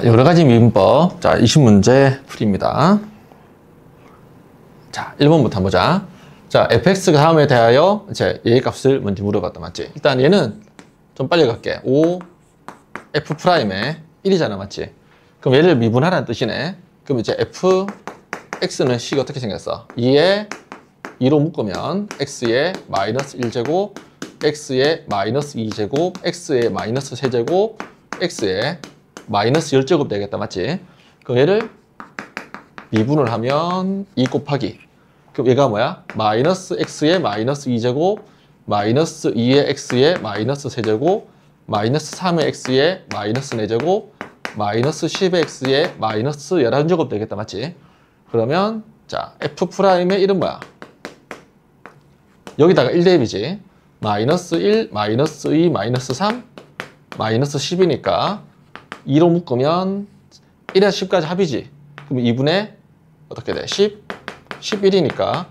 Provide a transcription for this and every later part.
여러 가지 미분법. 자, 20문제 풀이입니다. 자, 1번부터 한번 보자. 자, fx가 다음에 대하여 이제 얘의 값을 먼저 물어봤다, 맞지? 일단 얘는 좀 빨리 갈게. 5 f 프라임에 1이잖아, 맞지? 그럼 얘를 미분하라는 뜻이네. 그럼 이제 fx는 식이 어떻게 생겼어? 2에 2로 묶으면 x에 마이너스 1제곱, x에 마이너스 2제곱, x에 마이너스 3제곱, x에 마이너스 10제곱 되겠다, 맞지? 그럼 얘를 미분을 하면 2 곱하기, 그럼 얘가 뭐야? 마이너스 x에 마이너스 2제곱, 마이너스 2의 x에 마이너스 3제곱, 마이너스 3의 x에 마이너스 4제곱, 마이너스 10의 x에 마이너스 11제곱 되겠다, 맞지? 그러면 자, f'의 1은 뭐야? 여기다가 1 대입이지. 마이너스 1, 마이너스 2, 마이너스 3, 마이너스 10이니까 2로 묶으면 1에서 10까지 합이지. 그럼 2분의 어떻게 돼? 10, 11이니까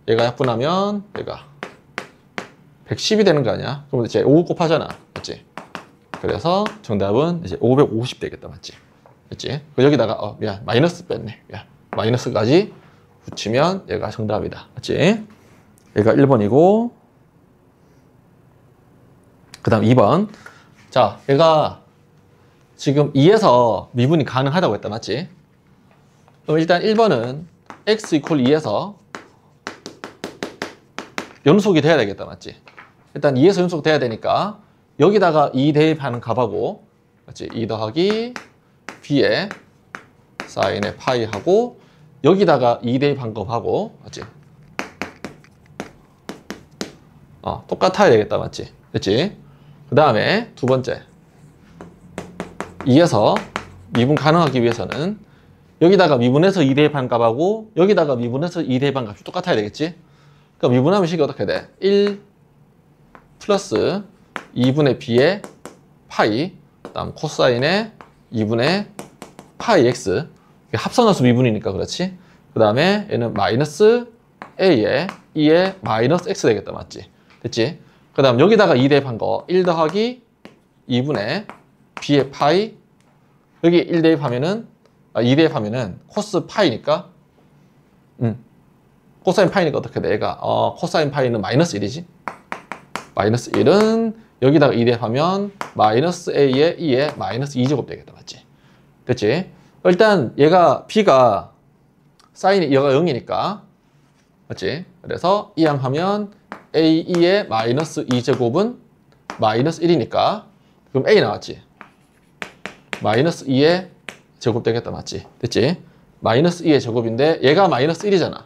얘가 약분하면 얘가 110이 되는 거 아니야? 그럼 이제 5 곱하잖아, 맞지? 그래서 정답은 이제 550 되겠다, 맞지? 맞지? 여기다가 미안, 마이너스 뺐네. 미안. 마이너스까지 붙이면 얘가 정답이다, 맞지? 얘가 1번이고, 그 다음 2번. 자, 얘가 지금 2에서 미분이 가능하다고 했다, 맞지? 그럼 일단 1번은 x 이퀄 2에서 연속이 돼야 되겠다, 맞지? 일단 2에서 연속 돼야 되니까 여기다가 2 대입하는 값하고, 맞지? 2 더하기 b에 사인의 파이 하고, 여기다가 2 대입한 값하고, 맞지? 똑같아야 되겠다, 맞지? 됐지? 그 다음에 두 번째, 2에서 미분 가능하기 위해서는 여기다가 미분해서 2 대입한 값하고 여기다가 미분해서 2 대입한 값이 똑같아야 되겠지? 그럼 미분하면 식이 어떻게 돼? 1 플러스 2분의 b의 파이, 그 다음 코사인의 2분의 파이 x, 합성함수 미분이니까 그렇지? 그 다음에 얘는 마이너스 a에 2에 마이너스 x 되겠다, 맞지? 됐지? 그 다음 여기다가 2 대입한 거 1 더하기 2분의 b의 파이, 여기 1 대입하면은 2 대입하면은 코스 파이니까 코사인 파이니까 어떻게 돼? 얘가 코사인 파이는 마이너스 1이지? 마이너스 1은 여기다가 2 대입하면 마이너스 a에 2에 마이너스 2제곱 되겠다, 맞지? 됐지? 일단 얘가 b가 사인이 얘가 0이니까, 맞지? 그래서 이항하면 a2의 마이너스 2제곱은 마이너스 1이니까 그럼 a 나왔지? 마이너스 2의 제곱 되겠다, 맞지? 됐지? 마이너스 2의 제곱인데 얘가 마이너스 1이잖아.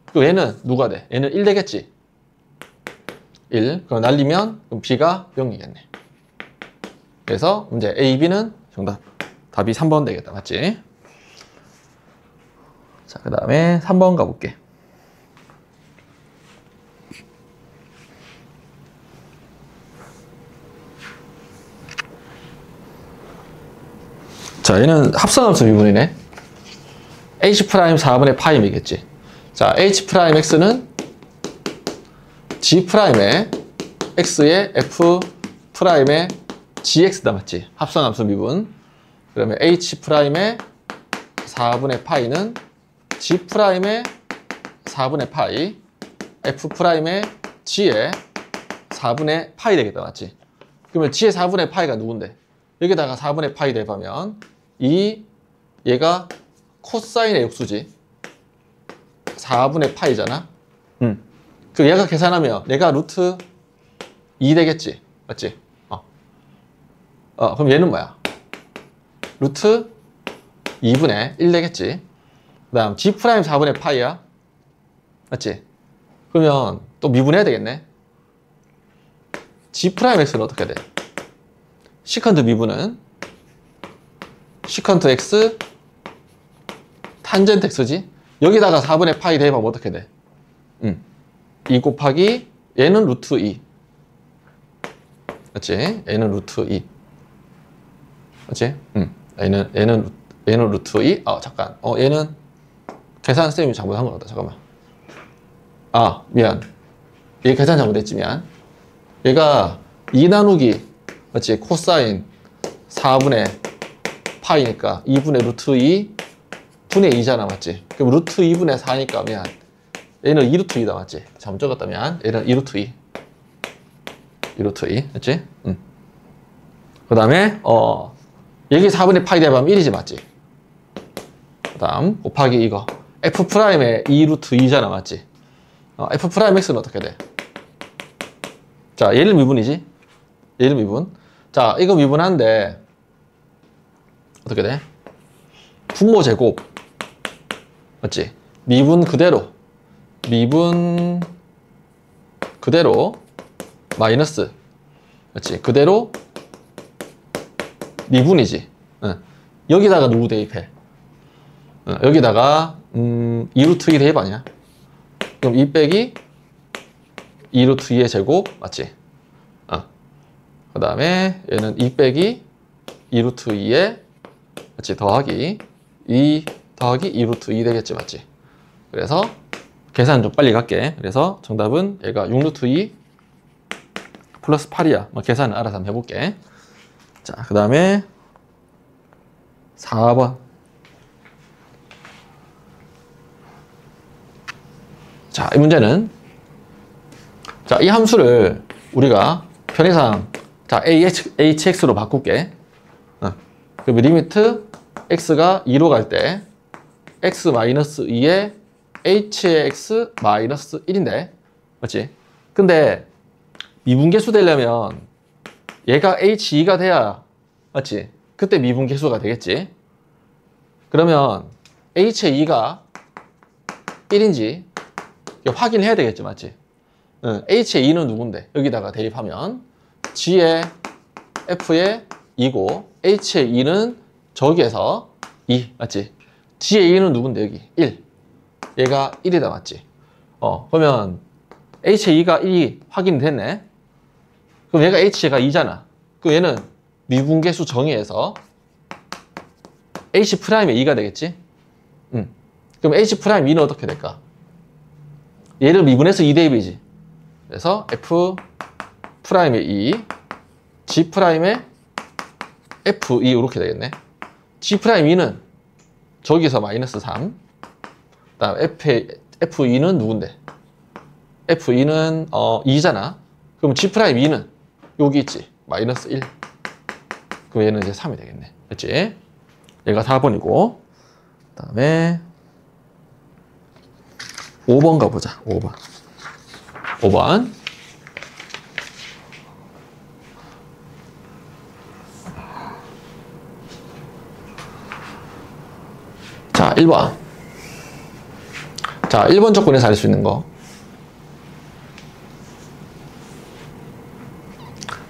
그럼 얘는 누가 돼? 얘는 1 되겠지? 1. 그럼 날리면 그럼 b가 0이겠네. 그래서 문제 A, B는 정답. 답이 3번 되겠다, 맞지? 자, 그 다음에 3번 가볼게. 자, 얘는 합성함수 미분이네. h' 4분의 파이이겠지. 자, h' x는 g'의 x에 f'의 gx다, 맞지? 합성함수 미분. 그러면 h' 4분의 파이는 g'의 4분의 파이, f'의 g의 4분의 파이 되겠다, 맞지? 그러면 g의 4분의 파이가 누군데? 여기다가 4분의 파이 대입하면 얘가 코사인의 역수지. 4분의 파이잖아. 그 얘가 계산하면 얘가 루트 2 되겠지, 맞지? 그럼 얘는 뭐야? 루트 2분의 1 되겠지. 그 다음 g' 4분의 파이야, 맞지? 그러면 또 미분해야 되겠네. g'x는 어떻게 돼? 시컨트 미분은 시컨트 x 탄젠트 x지? 여기다가 4분의 파이 대입하면 어떻게 돼? 2 곱하기 얘는 루트 2, 맞지? 얘는 루트 2, 맞지? 얘는 루트 2. 잠깐. 얘는 계산 쌤이 잘못한 것 같다. 잠깐만. 미안. 얘 계산 잘못했지, 미안. 얘가 2 나누기, 맞지? 코사인 4분의 파이니까 2분의 루트 2 분의 2잖아, 맞지? 그럼 루트 2분의 4니까 미안. 얘는 2루트 2다, 맞지? 잘못 적었다면 얘는 2루트 2. 2루트 2, 맞지? 그 다음에 여기 4분의 파이 대입하면 1이지, 맞지? 그 다음 곱하기 이거 F'의 2루트 2잖아, 맞지? F'X는 어떻게 돼? 자, 얘를 미분이지? 얘를 미분. 자, 이거 미분한데 어떻게 돼? 분모 제곱, 맞지? 미분 그대로 마이너스, 맞지? 그대로 미분이지. 여기다가 누구 대입해? 여기다가 2루트 2 대입 아니야? 그럼 2 빼기 2루트 2의 제곱, 맞지? 그 다음에 얘는 2 빼기 2루트 2의, 맞지? 더하기 2 더하기 2루트 2 되겠지, 맞지? 그래서 계산 좀 빨리 갈게. 그래서 정답은 얘가 6루트 2 플러스 8이야. 뭐 계산은 알아서 한번 해볼게. 자, 그 다음에 4번. 자, 이 문제는, 자, 이 함수를 우리가 편의상, 자, hx로 바꿀게. 그럼 리미트 x가 2로 갈 때 x-2에 h의 x 마이너스 1인데, 맞지? 근데 미분계수 되려면 얘가 h2가 돼야, 맞지? 그때 미분계수가 되겠지? 그러면 h의 2가 1인지 확인을 해야 되겠지, 맞지? h의 2는 누군데? 여기다가 대입하면 g의 f의 2고 h의 2는 저기에서 2, 맞지? g의 2는 누군데? 여기 1. 얘가 1이다, 맞지? 그러면 h의 2가 1이 확인이 됐네? 그럼 얘가 h가 2잖아. 그럼 얘는 미분계수 정의에서 h'의 2가 되겠지? 그럼 h'2는 어떻게 될까? 얘를 미분해서 2대입이지. 그래서 f'의 2, g'의 f2 이렇게 되겠네. g'2는 저기서 마이너스 3. 그 다음 f2는 누군데? f2는 2잖아. 그럼 g'2는 여기 있지. 마이너스 1. 그럼 얘는 이제 3이 되겠네. 그렇지? 얘가 4번이고, 그 다음에 5번 가보자. 5번. 자, 1번. 자, 1번 조건에서 알 수 있는 거.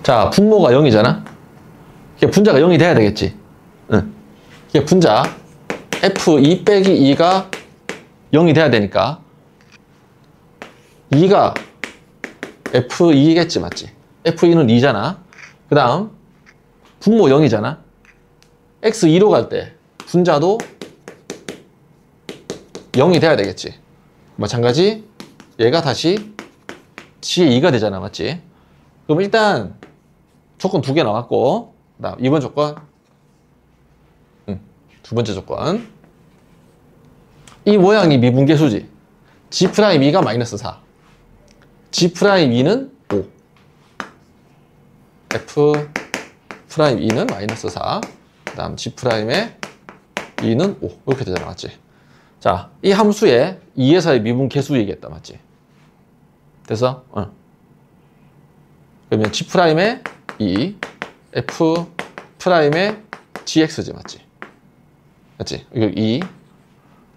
자, 분모가 0이잖아? 분자가 0이 돼야 되겠지? 응. 분자 f2 빼기 2가 0이 돼야 되니까 2가 f2겠지, 맞지? f2는 2잖아. 그 다음 분모 0이잖아. x2로 갈 때 분자도 0이 돼야 되겠지. 마찬가지 얘가 다시 g의 2가 되잖아, 맞지? 그럼 일단 조건 2개 나왔고, 그 다음 2번 조건, 두 번째 조건. 이 모양이 미분계수지. g'2가 마이너스 4, g'2는 5, f'2는 마이너스 4, 그 다음 g'의 2는 5 이렇게 되잖아, 맞지? 자, 이 함수의 2에서의 미분계수이겠다, 맞지? 됐어? 그러면 g'의 2, f'의 gx지, 맞지? 맞지? 여기 2,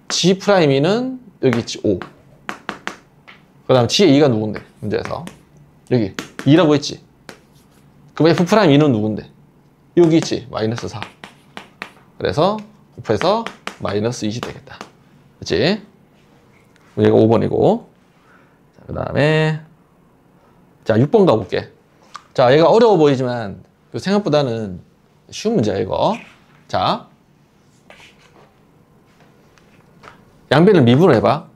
g'는 여기 있지, 5. 그 다음 g의 2가 누군데? 문제에서 여기 2라고 했지. 그럼 f'2는 누군데? 여기 있지, 마이너스 4. 그래서 곱해서 마이너스 20 되겠다. 그치? 얘가 5번이고. 그 다음에, 자, 6번 가볼게. 자, 얘가 어려워 보이지만, 생각보다는 쉬운 문제야, 이거. 자, 양변을 미분을 해봐.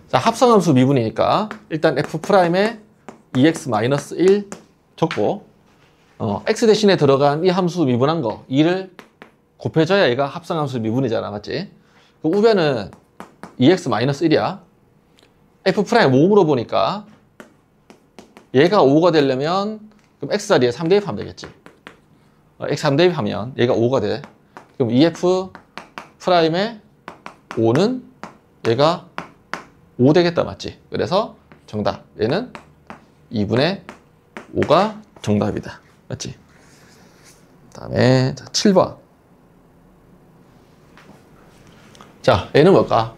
자, 합성함수 미분이니까, 일단 f'의 2x-1 적고, x 대신에 들어간 이 함수 미분한 거, 2를 곱해져야 얘가 합성함수 미분이잖아. 맞지? 그 우변은 2x-1이야. F'을 물어보니까 얘가 5가 되려면 그럼 x 자리에 3 대입하면 되겠지. x 3 대입하면 얘가 5가 돼. 그럼 2F'의 5는 얘가 5 되겠다. 맞지? 그래서 정답. 얘는 2분의 5가 정답이다. 맞지? 그 다음에 7번. 자, 얘는 뭘까?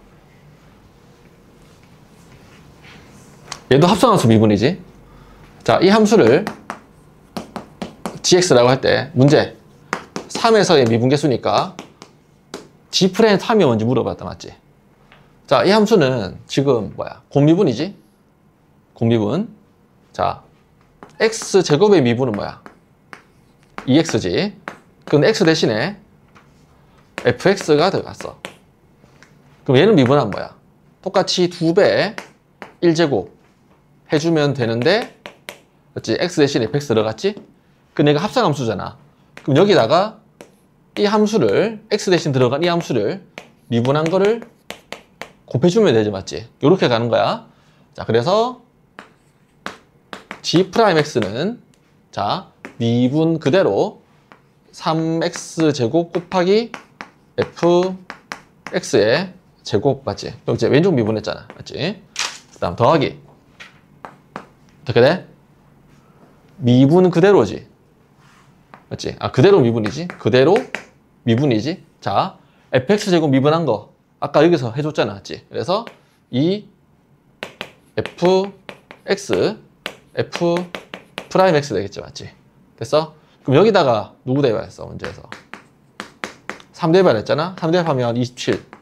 얘도 합성함수 미분이지. 자, 이 함수를 gx라고 할 때 문제 3에서의 미분계수니까 g'3이 뭔지 물어봤다. 맞지? 자, 이 함수는 지금 뭐야? 공미분이지? 공미분. 자, x제곱의 미분은 뭐야? 2x지. 그럼 x 대신에 fx가 들어갔어. 그럼 얘는 미분하면 뭐야? 똑같이 2배 1제곱 해주면 되는데, 그렇지? x 대신에 fx 들어갔지? 그럼 얘가 합성함수잖아. 그럼 여기다가 이 함수를, x 대신 들어간 이 함수를 미분한 거를 곱해주면 되지. 맞지? 이렇게 가는 거야. 자, 그래서 g'x는 자, 미분 그대로 3x제곱 곱하기 fx의 제곱. 맞지? 그럼 이제 왼쪽 미분했잖아. 맞지? 그 다음 더하기. 어떻게 돼? 미분 그대로지. 맞지? 아, 그대로 미분이지? 그대로 미분이지? 자, fx제곱 미분한 거 아까 여기서 해줬잖아. 맞지? 그래서 이 fx f'x 되겠지. 맞지? 됐어? 그럼 여기다가 누구 대입했어? 문제에서 3 대입했잖아. 3 대입하면 27.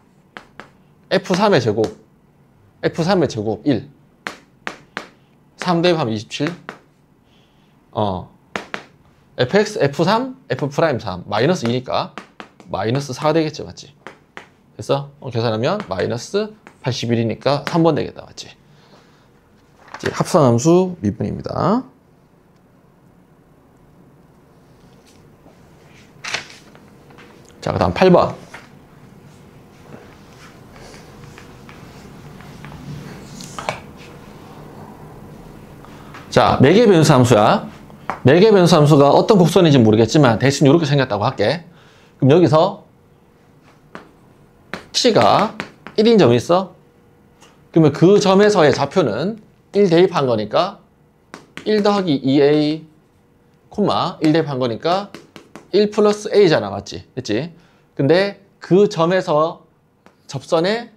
F3의 제곱, F3의 제곱 1. 3 대입하면 27. fx, F3, F'3. 마이너스 2니까 마이너스 4가 되겠지. 맞지? 됐어? 계산하면 마이너스 81이니까 3번 되겠다. 맞지? 이제 합성함수 미분입니다. 자, 그 다음 8번. 자, 매개 변수 함수야. 매개 변수 함수가 어떤 곡선인지 모르겠지만 대신 이렇게 생겼다고 할게. 그럼 여기서 t가 1인 점이 있어. 그러면 그 점에서의 좌표는 1 대입한 거니까 1 더하기 2a, 1 대입한 거니까 1 플러스 a잖아. 맞지? 됐지? 근데 그 점에서 접선의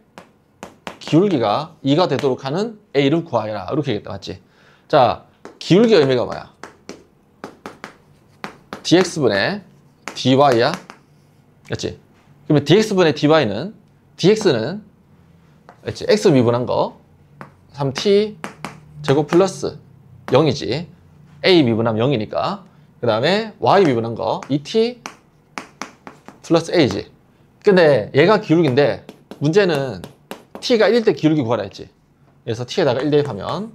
기울기가 2가 되도록 하는 a를 구하여라. 이렇게 하겠다. 맞지? 자, 기울기 의미가 뭐야? dx분의 dy야? 그렇지? 그러면 dx분의 dx는 그렇지? x 미분한 거 3t 제곱 플러스 0이지. a 미분하면 0이니까. 그 다음에 y 미분한 거 2t 플러스 a지. 근데 얘가 기울기인데 문제는 t가 1일 때 기울기 구하라 했지. 그래서 t에다가 1 대입하면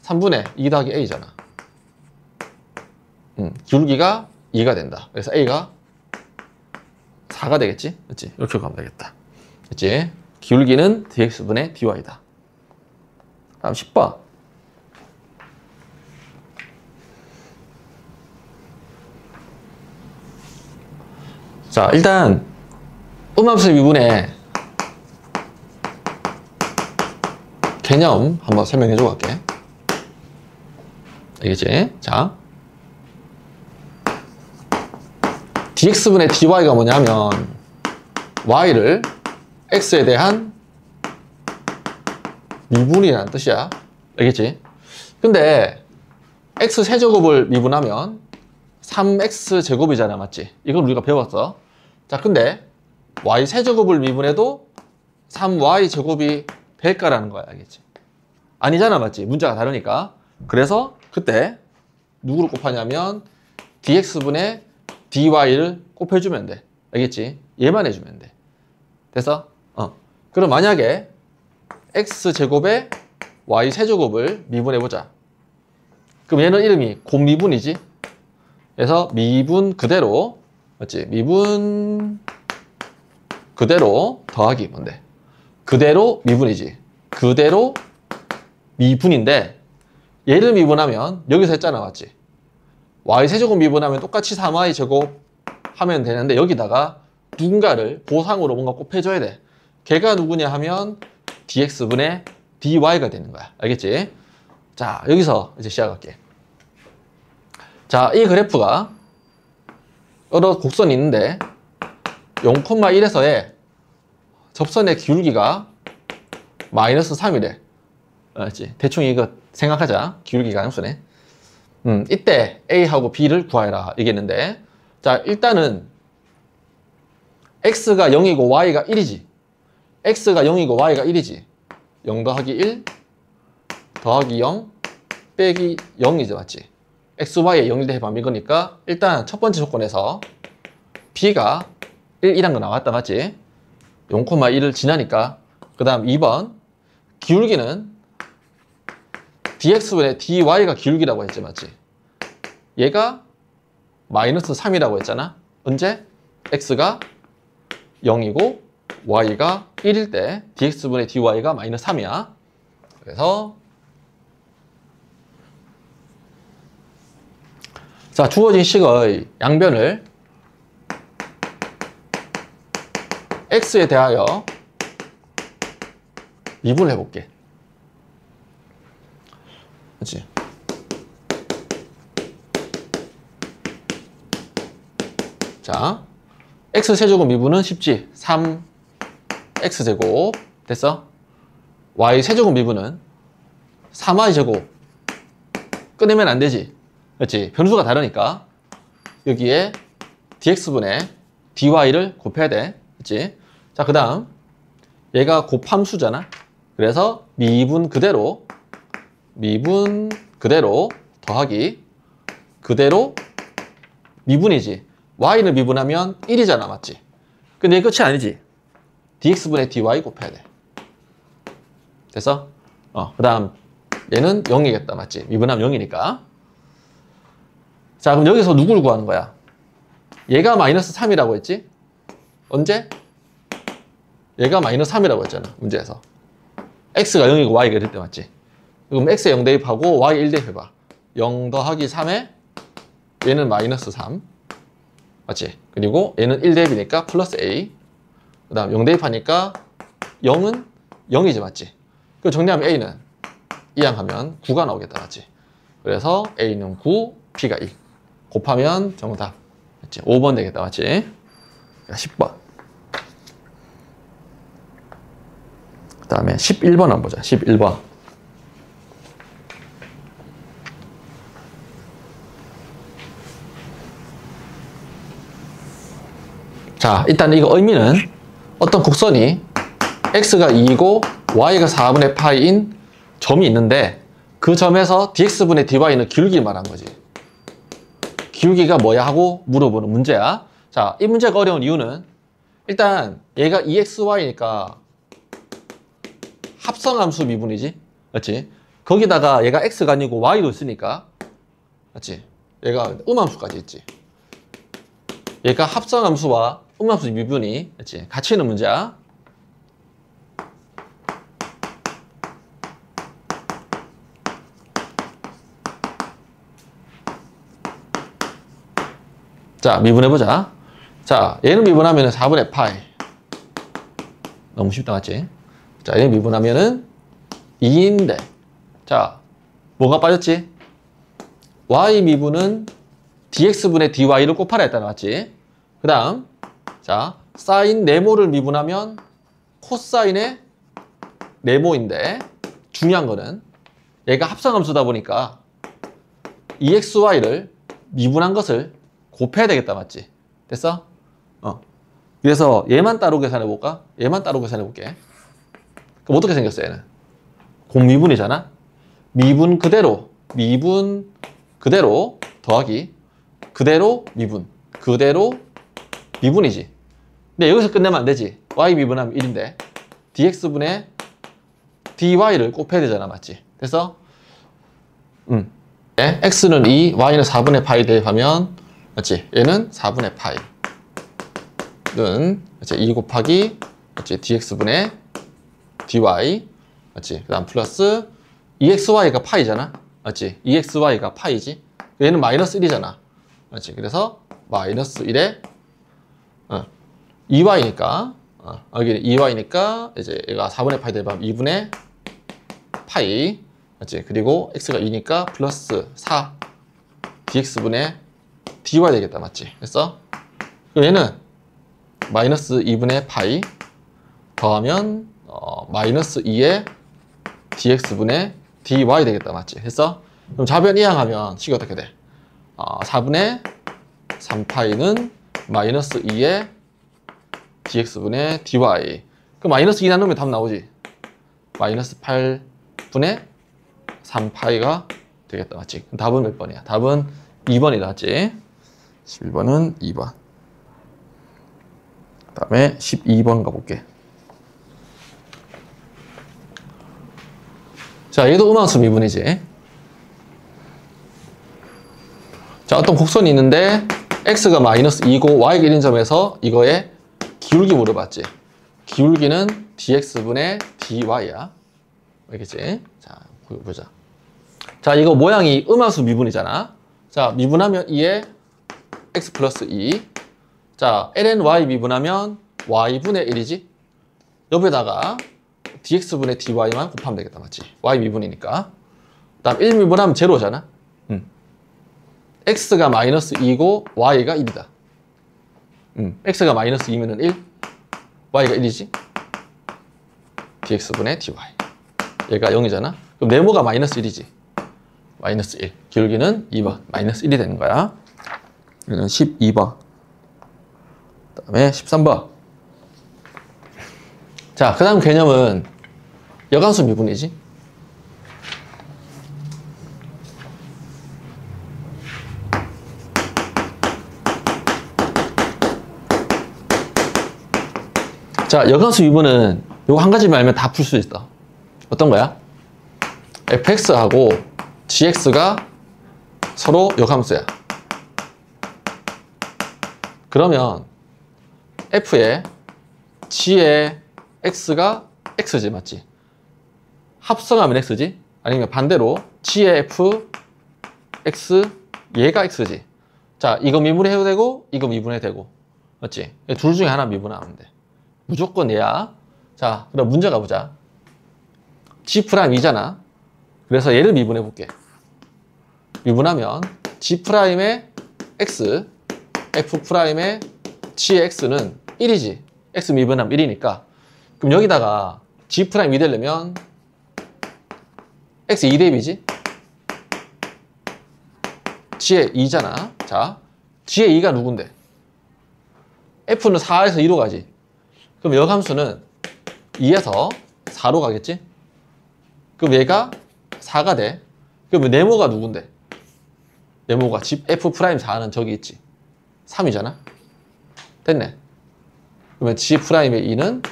3분의 2 더하기 a잖아. 기울기가 2가 된다. 그래서 a가 4가 되겠지? 그렇지? 이렇게 가면 되겠다. 그렇지? 기울기는 dx분의 dy다. 다음 10번. 자, 일단 음함수 미분의 개념 한번 설명해 주고 갈게. 알겠지? 자, dx분의 dy가 뭐냐면 y를 x에 대한 미분이라는 뜻이야. 알겠지? 근데 x 세제곱을 미분하면 3x 제곱이잖아. 맞지? 이건 우리가 배웠어. 자, 근데 y 세제곱을 미분해도 3y 제곱이 될까라는 거야. 알겠지? 아니잖아. 맞지? 문자가 다르니까. 그래서 그때 누구를 곱하냐면 dx분의 dy를 곱해주면 돼. 알겠지? 얘만 해주면 돼. 됐어? 그럼 만약에 x제곱에 y세제곱을 미분해보자. 그럼 얘는 이름이 곱미분이지? 그래서 미분 그대로, 맞지? 미분 그대로 더하기 뭔데? 그대로 미분이지. 그대로 미분인데 얘를 미분하면 여기서 했잖아, 맞지? y세제곱 미분하면 똑같이 3y제곱 하면 되는데 여기다가 누군가를 보상으로 뭔가 곱해줘야 돼. 걔가 누구냐 하면 dx분의 dy가 되는 거야. 알겠지? 자, 여기서 이제 시작할게. 자, 이 그래프가 여러 곡선이 있는데 0,1에서의 접선의 기울기가 마이너스 3이래. 알았지? 대충 이거 생각하자. 기울기가 함수네. 이때 A하고 B를 구하라 이겠는데, 자, 일단은 X가 0이고 Y가 1이지. X가 0이고 Y가 1이지. 0 더하기 1 더하기 0 빼기 0이죠, 맞지? XY에 0일 대 반비 거니까 일단 첫 번째 조건에서 B가 1이란 거 나왔다, 맞지? 0,1을 지나니까. 그 다음 2번 기울기는 dx분의 dy가 기울기라고 했지, 맞지? 얘가 마이너스 3이라고 했잖아. 언제? x가 0이고 y가 1일 때 dx분의 dy가 마이너스 3이야. 그래서 자, 주어진 식의 양변을 x에 대하여 미분을 해볼게. 그렇지? 자, x세제곱 미분은 쉽지. 3x제곱 됐어? y세제곱 미분은 3y제곱 꺼내면 안 되지. 그렇지? 변수가 다르니까 여기에 dx분의 dy를 곱해야 돼. 그렇지? 자, 그 다음 얘가 곱함수잖아. 그래서 미분 그대로 더하기 그대로 미분이지. y를 미분하면 1이잖아, 맞지? 근데 이게 끝이 아니지. dx분의 dy 곱해야 돼. 됐어? 그 다음 얘는 0이겠다, 맞지? 미분하면 0이니까. 자, 그럼 여기서 누구를 구하는 거야? 얘가 마이너스 3이라고 했지? 언제? 얘가 마이너스 3이라고 했잖아, 문제에서. x가 0이고 y가 1일 때, 맞지? 그럼 x에 0 대입하고 y 1 대입해봐. 0 더하기 3에 얘는 마이너스 3. 맞지? 그리고 얘는 1 대입이니까 플러스 a. 그 다음 0 대입하니까 0은 0이지, 맞지? 그리고 정리하면 a는 이항하면 9가 나오겠다, 맞지? 그래서 a는 9, b가 1. 곱하면 정답. 맞지? 5번 되겠다, 맞지? 10번. 그 다음에 11번 한번 보자. 11번. 자, 일단 이거 의미는 어떤 곡선이 x가 2이고 y가 4분의 파이인 점이 있는데 그 점에서 dx분의 dy는 기울기를 말한 거지. 기울기가 뭐야 하고 물어보는 문제야. 자, 이 문제가 어려운 이유는 일단 얘가 2xy니까 합성함수 미분이지. 맞지? 거기다가 얘가 x가 아니고 y도 있으니까. 맞지? 얘가 음함수까지 있지. 얘가 합성함수와 음함수 미분이 맞지? 같이 있는 문제야. 자, 미분해보자. 자, 얘는 미분하면 4분의 파이. 너무 쉽다, 맞지? 자, 얘는 미분하면은 2인데. 자, 뭐가 빠졌지? y 미분은 dx분의 dy를 곱하라 했다, 맞지? 그 다음, 자, 사인 네모를 미분하면 코사인의 네모인데, 중요한 거는 얘가 합성함수다 보니까 2xy를 미분한 것을 곱해야 되겠다, 맞지? 됐어? 그래서 얘만 따로 계산해볼까? 얘만 따로 계산해볼게. 그럼 어떻게 생겼어, 얘는? 곱미분이잖아? 미분 그대로 더하기 그대로 미분이지. 근데 여기서 끝내면 안 되지. y 미분하면 1인데 dx분의 dy를 곱해야 되잖아, 맞지? 됐어? 네, x는 2, y는 4분의 파이 대입하면 맞지? 얘는 4분의 파이. 는 이제 2 곱하기 dx분의 dy, 맞지? 그 다음 플러스 2xy가 파이잖아, 맞지? 2xy가 파이지? 얘는 마이너스 1이잖아, 맞지? 그래서 마이너스 1에 2y니까 여기 2y니까 이제 얘가 4분의 파이 되면 2분의 파이, 맞지? 그리고 x가 2니까 플러스 4 dx분의 dy 되겠다, 맞지? 그래서 얘는 마이너스 2분의 파이 더하면 마이너스 2의 dx분의 dy 되겠다, 맞지? 그래서 그럼 좌변 이항하면 식이 어떻게 돼? 4분의 3파이는 마이너스 2의 dx분의 dy. 그 마이너스 2 나누면 답 나오지? 마이너스 8분의 3파이가 되겠다, 맞지? 그럼 답은 몇 번이야? 답은 2번이다, 맞지? 11번은 2번. 그 다음에 12번 가볼게. 자, 얘도 음함수 미분이지. 자, 어떤 곡선이 있는데 x가 마이너스 2고 y가 1인 점에서 이거의 기울기 물어봤지. 기울기는 dx분의 dy야. 알겠지? 자, 보자. 자, 이거 모양이 음함수 미분이잖아. 자, 미분하면 2에 x 플러스 2. 자, ln y 미분하면 y분의 1이지. 옆에다가 dx분의 dy만 곱하면 되겠다, 맞지? y 미분이니까. 그 다음 1 미분하면 제로잖아. x가 마이너스 2고 y가 1이다. x가 마이너스 2면은 1, y가 1이지. dx분의 dy. 얘가 0이잖아. 그럼 네모가 마이너스 1이지. 마이너스 1. 기울기는 2번. 마이너스 1이 되는 거야. 이거는 12번. 그 다음에 13번. 자, 그 다음 개념은 여간수 미분이지. 자, 여간수 미분은 요거 한 가지만 알면 다 풀 수 있어. 어떤 거야? fx하고 gx가 서로 역함수야. 그러면 f에 g의 x가 x지, 맞지? 합성하면 x지? 아니면 반대로 g의 f x 얘가 x지. 자, 이거 미분해도 되고 이거 미분해도 되고, 맞지? 둘 중에 하나 미분하면 돼. 무조건 얘야. 자, 그럼 문제 가보자. G'이잖아. 그래서 얘를 미분해 볼게. 미분하면 G'의 X, F'의 G의 X는 1이지. X 미분하면 1이니까. 그럼 여기다가 G' 2 되려면 X 2대입이지? G의 2잖아. 자, G의 2가 누군데? F는 4에서 2로 가지. 그럼 여함수는 2에서 4로 가겠지? 그럼 얘가 4가 돼. 그럼 네모가 누군데? 네모가 F'4는 저기 있지. 3이잖아? 됐네. 그러면 G'의 2는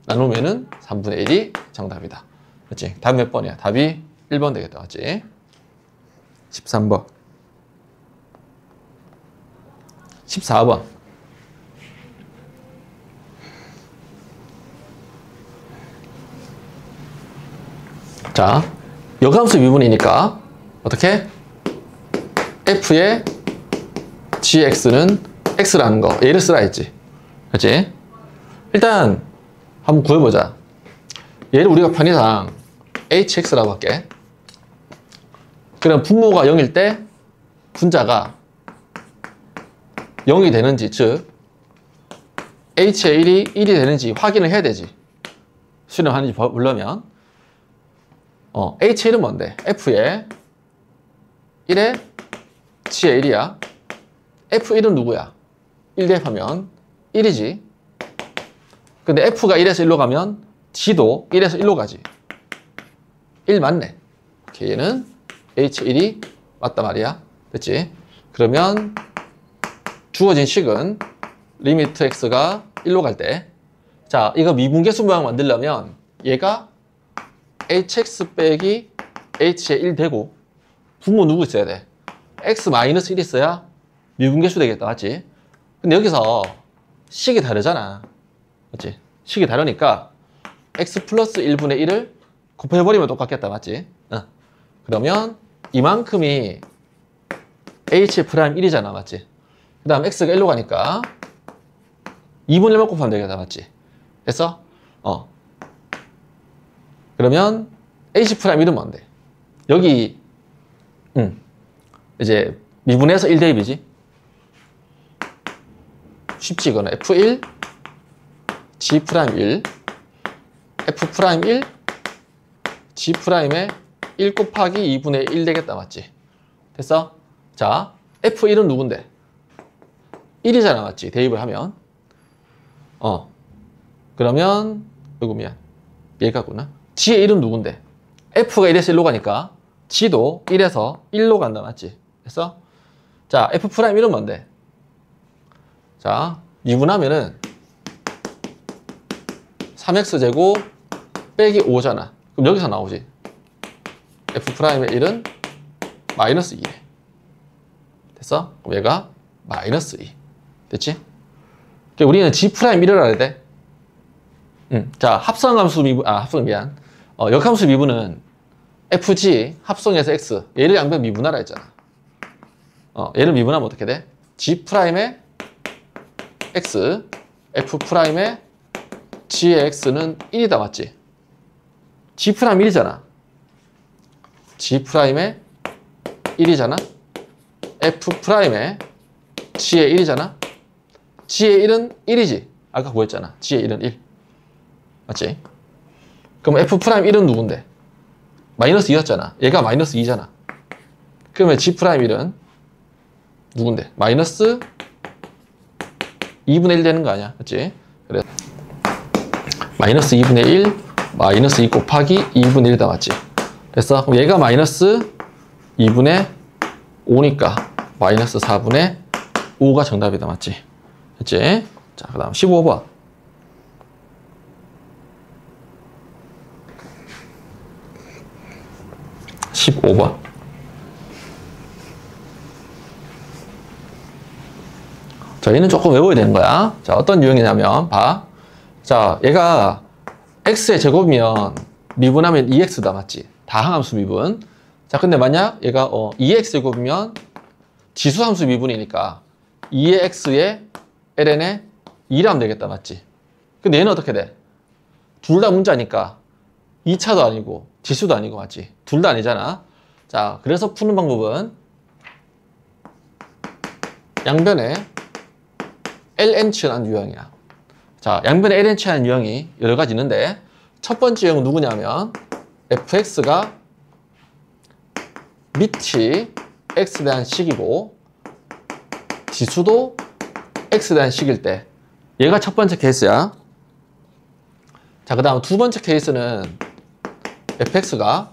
나누면은 3분의 1이 정답이다. 그렇지? 답이 몇 번이야? 답이 1번 되겠다. 맞지? 13번. 14번. 자, 역함수 미분이니까 어떻게? f의 gx는 x라는 거 얘를 쓰라 했지. 그렇지? 일단 한번 구해보자. 얘를 우리가 편의상 hx라고 할게. 그럼 분모가 0일 때 분자가 0이 되는지, 즉 h의 1이 되는지 확인을 해야 되지. 수렴하는지 보려면 h의 1은 뭔데? f의 1에 g의 1이야. f1은 누구야? 1 대입하면 1이지. 근데 f가 1에서 1로 가면 g도 1에서 1로 가지. 1 맞네. 오케이, 얘는 h1이 맞단 말이야. 됐지? 그러면 주어진 식은 리미트 x가 1로 갈 때, 자, 이거 미분계수 모양 만들려면 얘가 hx 빼기 h의 1 되고 분모 누구 있어야 돼? x-1 있어야 미분계수 되겠다, 맞지? 근데 여기서 식이 다르잖아. 맞지? 식이 다르니까 x 플러스 1분의 1을 곱해버리면 똑같겠다. 맞지? 그러면 이만큼이 h 프라임 1이잖아. 맞지? 그 다음 x가 1로 가니까 2분의 1만 곱하면 되겠다. 맞지? 됐어? 그러면 h 프라임 1은 뭔데? 여기 이제 미분해서 1 대입이지? 쉽지 이거는 f1 g 프라임 1 f 프라임 1 g 프라임에 1 곱하기 2분의 1 되겠다. 맞지? 됐어? 자, f1은 누군데? 1이잖아. 맞지? 대입을 하면 그러면 이거 미안 얘가구나. g의 1은 누군데? f가 1에서 1로 가니까 g도 1에서 1로 간다. 맞지? 됐어? 자, f 프라임 1은 뭔데? 자, 미분하면은 3x제곱 빼기 5잖아. 그럼 여기서 나오지. f 프라임의 1은 마이너스 2래. 됐어? 그럼 얘가 마이너스 2. 됐지? 그러니까 우리는 g 프라임 1을 알아야 돼. 자, 합성함수 미분, 미안. 역함수 미분은 fg 합성해서 x. 얘를 양변 미분하라 했잖아. 얘를 미분하면 어떻게 돼? g 프라임의 x, f 프라임의 g의 x는 1이다. 맞지? g 프라임 1이잖아. g 프라임의 1이잖아. f 프라임의 g의 1이잖아. g의 1은 1이지. 아까 구했잖아. g의 1은 1. 맞지? 그럼 f 프라임 1은 누군데? 마이너스 2였잖아. 얘가 마이너스 2잖아. 그러면 g 프라임 1은 누군데? 마이너스 2분의 1 되는 거 아니야? 맞지? 그래. 마이너스 2분의 1, 마이너스 2 곱하기 2분의 1이다. 맞지? 됐어? 그럼 얘가 마이너스 2분의 5니까 마이너스 4분의 5가 정답이다. 맞지? 됐지? 자, 그 다음 15번. 자, 얘는 조금 외워야 되는 거야. 자, 어떤 유형이냐면, 봐. 자, 얘가 x의 제곱이면 미분하면 2x다. 맞지? 다항함수 미분. 자, 근데 만약 얘가 2x 제곱이면 지수함수 미분이니까 2의 x에 ln에 2라면 되겠다. 맞지? 근데 얘는 어떻게 돼? 둘 다 문자니까 2차도 아니고 지수도 아니고. 맞지? 둘 다 아니잖아. 자, 그래서 푸는 방법은 양변에 ln 취한 유형이야. 자, 양변에 ln 취한 유형이 여러 가지 있는데 첫 번째 유형은 누구냐면 fx가 밑이 x에 대한 식이고 지수도 x에 대한 식일 때 얘가 첫 번째 케이스야. 자, 그 다음 두 번째 케이스는 fx가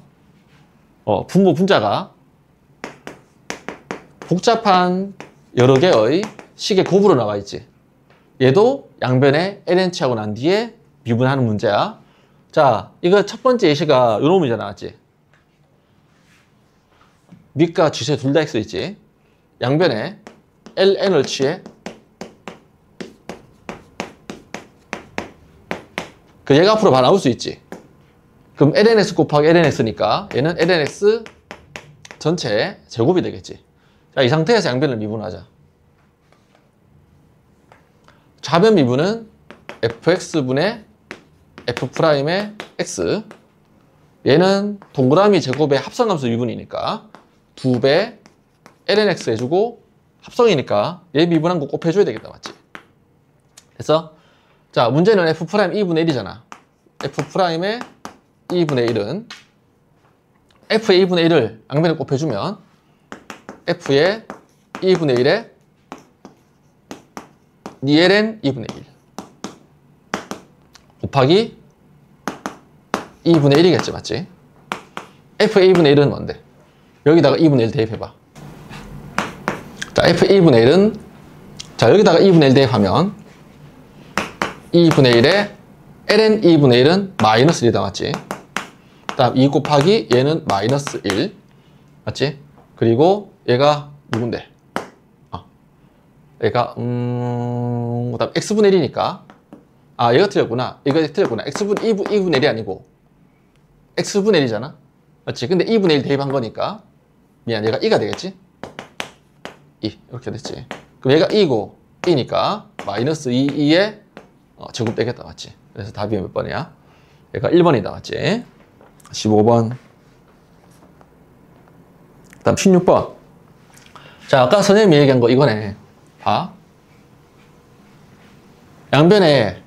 분모 분자가 복잡한 여러 개의 식의 곱으로 나와 있지. 얘도 양변에 ln 취하고 난 뒤에 미분하는 문제야. 자, 이거 첫 번째 예시가 요 놈이잖아. 맞지? 밑과 지수에 둘 다 x 있지. 양변에 ln을 취해. 그 얘가 앞으로 다 나올 수 있지. 그럼 lnx 곱하기 lnx니까 얘는 lnx 전체 제곱이 되겠지. 자, 이 상태에서 양변을 미분하자. 좌변 미분은 fx분의 f'의 x. 얘는 동그라미 제곱의 합성함수 미분이니까 2배 lnx 해주고 합성이니까 얘 미분한 거 꼭 해줘야 되겠다. 맞지? 됐어? 자, 문제는 f'E 2분의 1이잖아. f'의 2분의 1은 f의 2분의 1을 양변에 곱해주면 f의 2분의 1에 ln 2분의 1 곱하기 2분의 1이겠지. 맞지? f의 2분의 1은 뭔데? 여기다가 2분의 1 대입해봐. 자, f의 2분의 1은 자, 여기다가 2분의 1 대입하면 2분의 1에 ln 2분의 1은 마이너스 1이다. 맞지? 그 다음 2 곱하기 얘는 마이너스 1. 맞지? 그리고 얘가 누군데? 얘가 그다음 x분의 1이니까 얘가 틀렸구나. 이거 틀렸구나. x분의 2분의 1이 아니고 x분의 1이잖아. 맞지? 근데 2분의 1 대입한 거니까 미안, 얘가 2가 되겠지? 2 이렇게 됐지. 그럼 얘가 2고 2니까 마이너스 2의 제곱 되겠다. 맞지? 그래서 답이 몇 번이야? 얘가 1번이다. 맞지? 15번. 그 다음 16번. 자, 아까 선생님이 얘기한 거 이거네. 봐. 양변에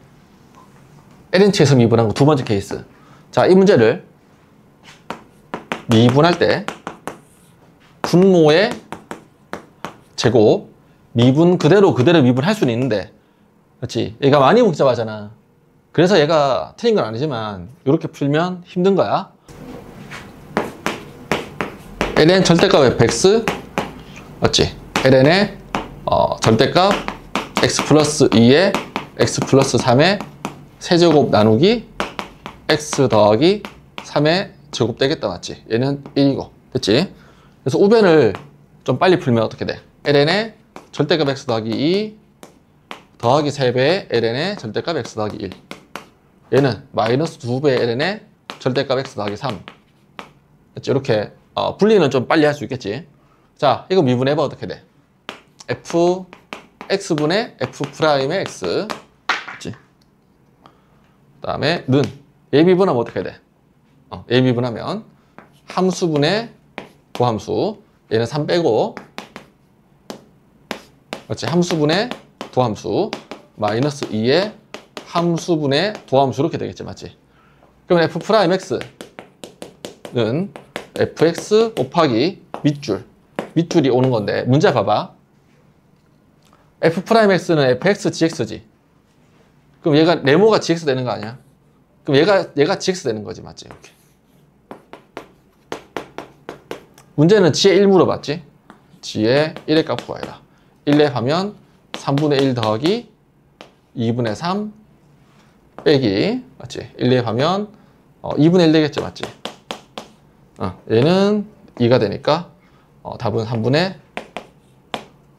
LN치에서 미분한 거 두 번째 케이스. 자, 이 문제를 미분할 때 분모의 제곱, 미분 그대로 미분할 수는 있는데, 그렇지? 얘가 많이 복잡하잖아. 그래서 얘가 틀린 건 아니지만 이렇게 풀면 힘든 거야. ln 절대값 fx, 맞지? ln의 절대값 x 플러스 2에 x 플러스 3의 세제곱 나누기 x 더하기 3의 제곱 되겠다. 맞지? 얘는 1이고, 됐지? 그래서 우변을 좀 빨리 풀면 어떻게 돼? ln의 절대값 x 더하기 2 더하기 3배의 ln의 절대값 x 더하기 1. 얘는 마이너스 2배의 ln의 절대값 x 더하기 3. 그렇지? 이렇게 분리는 좀 빨리 할 수 있겠지. 자, 이거 미분해봐. 어떻게 돼? f x분의 f 프라임의 x. 그렇지? 그 다음에 는 얘 미분하면 어떻게 돼? 얘 미분하면 함수분의 도함수. 얘는 3 빼고, 그렇지? 함수분의 도함수 마이너스 2의 함수분의 도함수 이렇게 되겠지. 맞지? 그러면 f 프라임 x는 fx 곱하기 밑줄이 오는 건데, 문제 봐봐. f 프라임 x는 fx gx지. 그럼 얘가 네모가 gx 되는 거 아니야? 그럼 얘가 gx 되는 거지. 맞지? 이렇게. 문제는 g의 1 물어봤지? g의 1의 값 구하라. 1에 하면 3분의 1 더하기 2분의 3 빼기, 맞지? 1에 하면 2분의 1 되겠지. 맞지? 얘는 2가 되니까 답은 3분의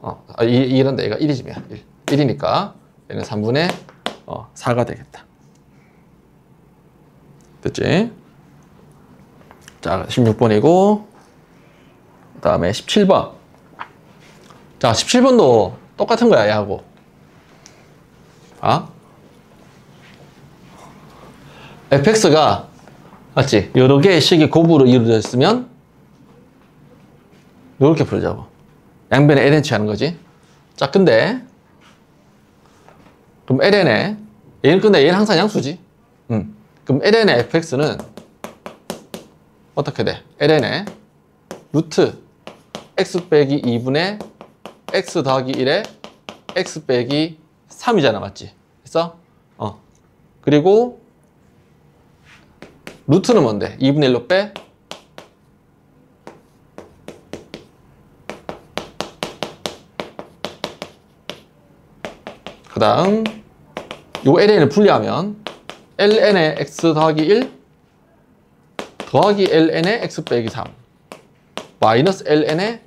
2란다. 얘가 1이지만 1이니까 얘는 3분의 4가 되겠다. 됐지? 자, 16번이고 그 다음에 17번. 자, 17번도 똑같은 거야, 얘하고. fx가, 맞지? 여러 개의 식이 곱으로 이루어져 있으면 이렇게 풀자고. 양변에 ln치 하는 거지. 자, 근데 그럼 ln에 얘는 항상 양수지. 그럼 ln의 fx는 어떻게 돼? ln의 루트 x 빼기 2분의 x 더하기 1에 x 빼기 3이잖아. 맞지? 됐어? 그리고 루트는 뭔데? 2분의 1로 빼? 그 다음 요 ln을 분리하면 ln의 x 더하기 1 더하기 ln의 x 빼기 3 마이너스 ln의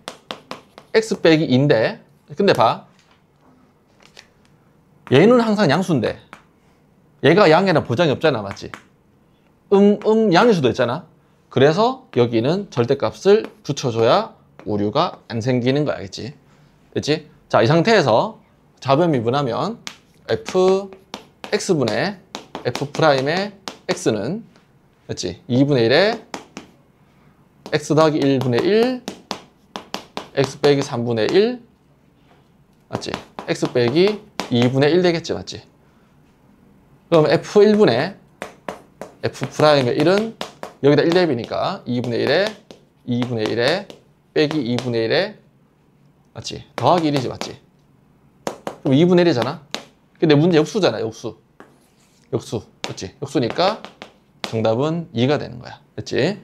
x 빼기 2인데, 근데 봐, 얘는 항상 양수인데 얘가 양이라는 보장이 없잖아. 맞지? 양일 수도 있잖아. 그래서 여기는 절대값을 붙여줘야 오류가 안 생기는 거 알겠지? 됐지? 자, 이 상태에서 좌변 미분하면 f x분의 f 프라임의 x는, 그렇지? 2분의 1에 x 더하기 1분의 1 x 빼기 3분의 1, 맞지? x 빼기 2분의 1 되겠지. 맞지? 그럼 f1분의 f 프라임의 1은 여기다 1 대비니까 2분의 1에 빼기 2분의 1에, 맞지? 더하기 1이지. 맞지? 그럼 2분의 1이잖아. 근데 문제 역수잖아. 역수. 그렇지? 역수니까 정답은 2가 되는 거야. 됐지?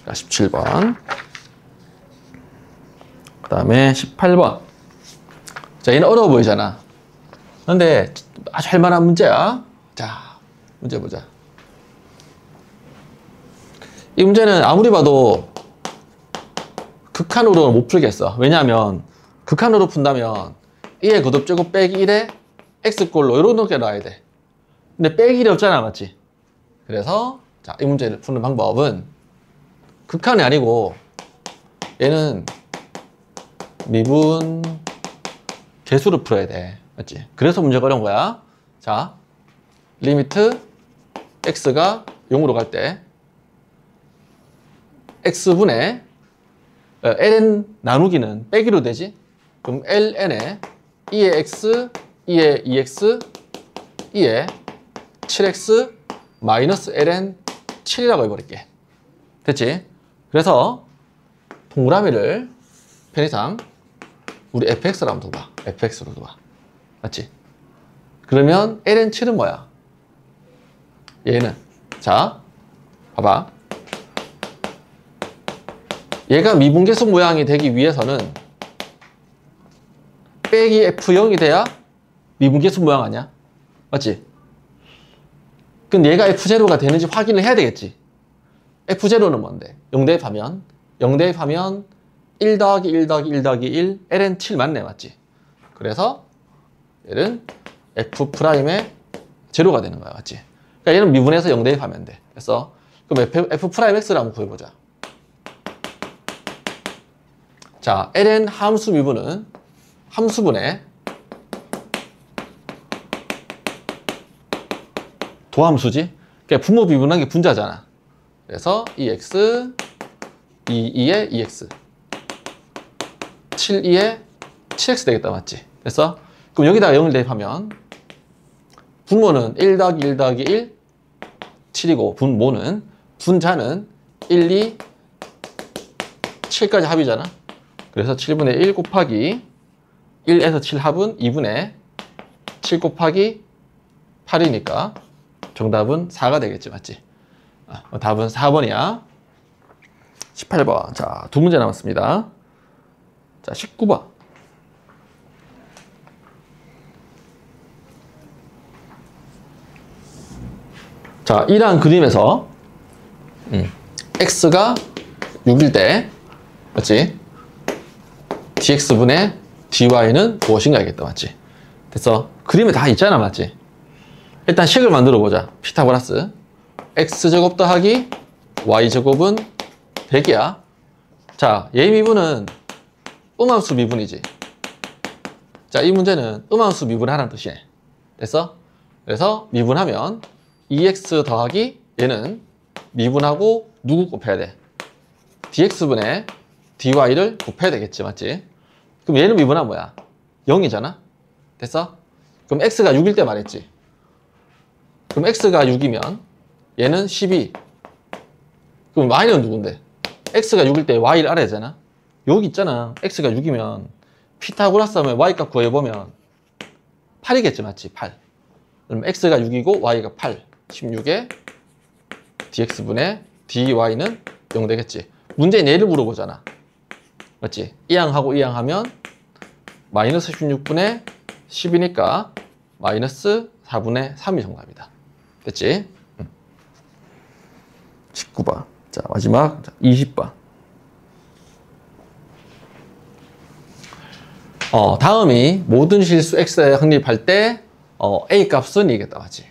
자, 17번. 그 다음에 18번. 자, 얘는 어려워 보이잖아. 근데 아주 할 만한 문제야. 자, 문제 보자. 이 문제는 아무리 봐도 극한으로는 못 풀겠어. 왜냐하면 극한으로 푼다면 2의 거듭제곱 빼기 1에 x꼴로 이렇게 나와야 돼. 근데 빼기 1이 없잖아, 맞지? 그래서 자, 이 문제를 푸는 방법은 극한이 아니고 얘는 미분 개수로 풀어야 돼. 맞지? 그래서 문제가 어려운 거야. 자, 리미트 x가 0으로 갈 때 x분의 ln 나누기는 빼기로 되지? 그럼 ln에 2의 x, 2의 2x, 2의 7x 마이너스 ln 7이라고 해버릴게. 됐지? 그래서 동그라미를 편의상 우리 fx로 한번 둬봐. fx로 둬봐. 맞지? 그러면 ln 7은 뭐야? 얘는 자 봐봐. 얘가 미분계수 모양이 되기 위해서는 빼기 f0이 돼야 미분계수 모양 아니야? 맞지? 그럼 얘가 f0가 되는지 확인을 해야 되겠지. f0는 뭔데? 0 대입하면 0 대입하면 1 더하기 1 더하기 1 더하기 1 ln 7 맞네, 맞지? 그래서 얘는 f'의 제로가 되는 거야, 맞지? 그러니까 얘는 미분해서 0 대입하면 돼. 그래서 그럼 f'x를 한번 구해보자. 자, ln 함수 미분은 함수분의 도함수지? 그러니까 분모 미분한 게 분자잖아. 그래서 2x, 2의 2x, 7, 2의 7x 되겠다, 맞지? 그래서 그럼 여기다가 0을 대입하면 분모는 1 더하기 1 더하기 1, 7이고 분모는 분자는 1, 2, 7까지 합이잖아. 그래서 7분의 1 곱하기 1에서 7 합은 2분의 7 곱하기 8이니까 정답은 4가 되겠지, 맞지? 답은 4번이야. 18번. 자, 두 문제 남았습니다. 자, 19번. 자, 이러한 그림에서 x가 6일 때 맞지? dx분의 dy는 무엇인가 알겠다, 맞지? 됐어. 그림에 다 있잖아, 맞지? 일단 식을 만들어 보자. 피타고라스 x제곱 더하기 y제곱은 100이야. 자, 얘 미분은 음함수 미분이지. 자, 이 문제는 음함수 미분하라는 뜻이네. 됐어? 그래서 미분하면 2x 더하기 얘는 미분하고 누구 곱해야 돼? dx분의 dy를 곱해야 되겠지, 맞지? 그럼 얘는 미분하면 뭐야? 0이잖아? 됐어? 그럼 x가 6일 때 말했지. 그럼 x가 6이면 얘는 12. 그럼 y는 누군데? x가 6일 때 y를 알아야 되잖아? 여기 있잖아. x가 6이면 피타고라스 하면 y값 구해보면 8이겠지, 맞지? 8. 그럼 x가 6이고 y가 8. 16에 dx분의 dy는 0 되겠지. 문제는 얘를 물어보잖아. 맞지? 이항하고 이항하면 마이너스 16분의 10이니까 마이너스 4분의 3이 정답이다. 됐지? 19번. 자, 마지막 20번. 다음이 모든 실수 x에 확립할 때 a 값은 이겠다, 맞지?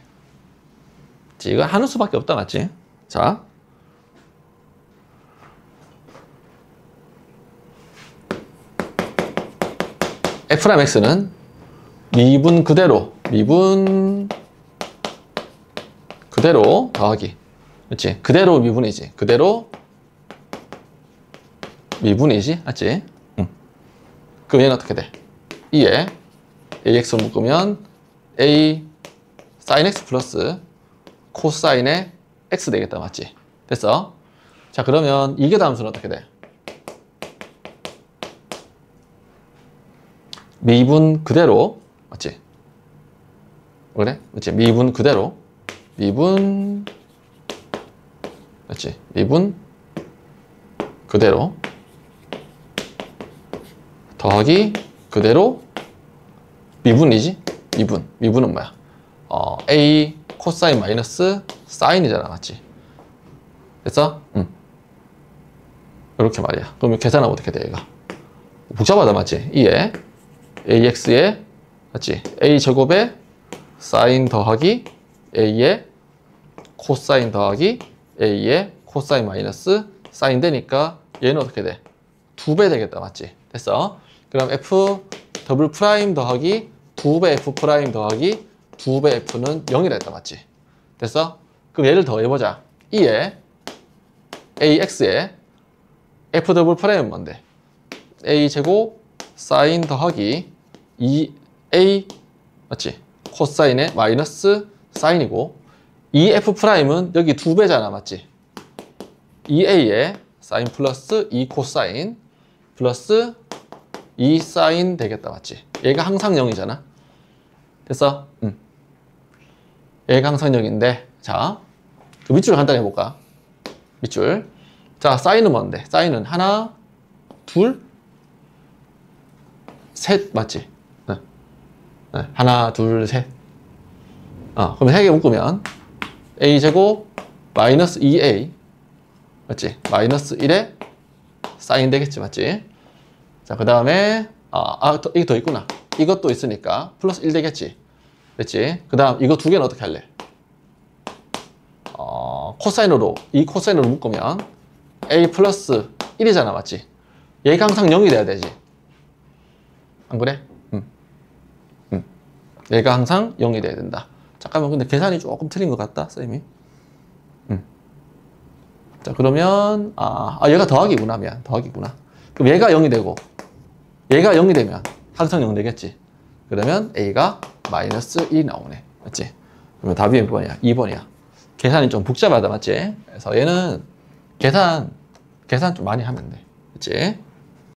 이거 하는 수밖에 없다, 맞지? 자, f'x는 미분 그대로 더하기, 그렇지? 그대로 미분이지. 그대로 미분이지, 맞지? 그럼 얘는 어떻게 돼? 2에 ax 묶으면 a sin x 플러스 코사인의 x 되겠다, 맞지? 됐어? 자, 그러면 이게 다함수는 어떻게 돼? 미분 그대로, 맞지? 그래? 맞지? 미분 그대로, 맞지? 미분 그대로 더하기 그대로 미분이지? 미분은 뭐야? a 코사인 마이너스 사인이잖아, 맞지? 됐어? 이렇게 말이야. 그러면 계산하면 어떻게 돼, 얘가? 복잡하다, 맞지? 2에 ax에, 맞지? a 제곱에 사인 더하기 a에 코사인 더하기 a에 코사인 마이너스 사인 되니까 얘는 어떻게 돼? 2배 되겠다, 맞지? 됐어? 그럼 f 더블 프라임 더하기 2배 f 프라임 더하기 2배 f는 0이라 했다, 맞지? 됐어? 그럼 얘를 더해보자. 2에 ax에 f 더블 프라임은 뭔데? a 제곱 사인 더하기 2a, 맞지? 코사인에 마이너스 사인이고, 2f 프라임은 여기 2배잖아, 맞지? 2a에 사인 플러스 2 코사인 플러스 2 사인 되겠다, 맞지? 얘가 항상 0이잖아. 됐어? 얘가 항상 0인데, 자, 그 밑줄 간단히 해볼까? 밑줄. 자, 사인은 뭔데? 사인은 하나, 둘, 셋, 맞지? 하나, 둘, 셋. 그럼 3개 묶으면 a제곱 마이너스 2a, 맞지? 마이너스 1에 사인 되겠지, 맞지? 자, 그 다음에 이게 더 있구나. 이것도 있으니까 플러스 1 되겠지, 됐지? 그 다음 이거 두 개는 어떻게 할래? 코사인으로, 이 코사인으로 묶으면 a 플러스 1이잖아, 맞지? 얘가 항상 0이 돼야 되지, 안 그래? 얘가 항상 0이 돼야 된다. 잠깐만, 근데 계산이 조금 틀린 것 같다, 쌤이. 자, 그러면 얘가 더하기구나. 미안, 더하기구나. 그럼 얘가 0이 되고 얘가 0이 되면 항상 0 되겠지. 그러면 a가 마이너스 1이 나오네, 맞지? 그러면 답이 몇 번이야? 2번이야. 계산이 좀 복잡하다, 맞지? 그래서 얘는 계산 좀 많이 하면 돼, 맞지?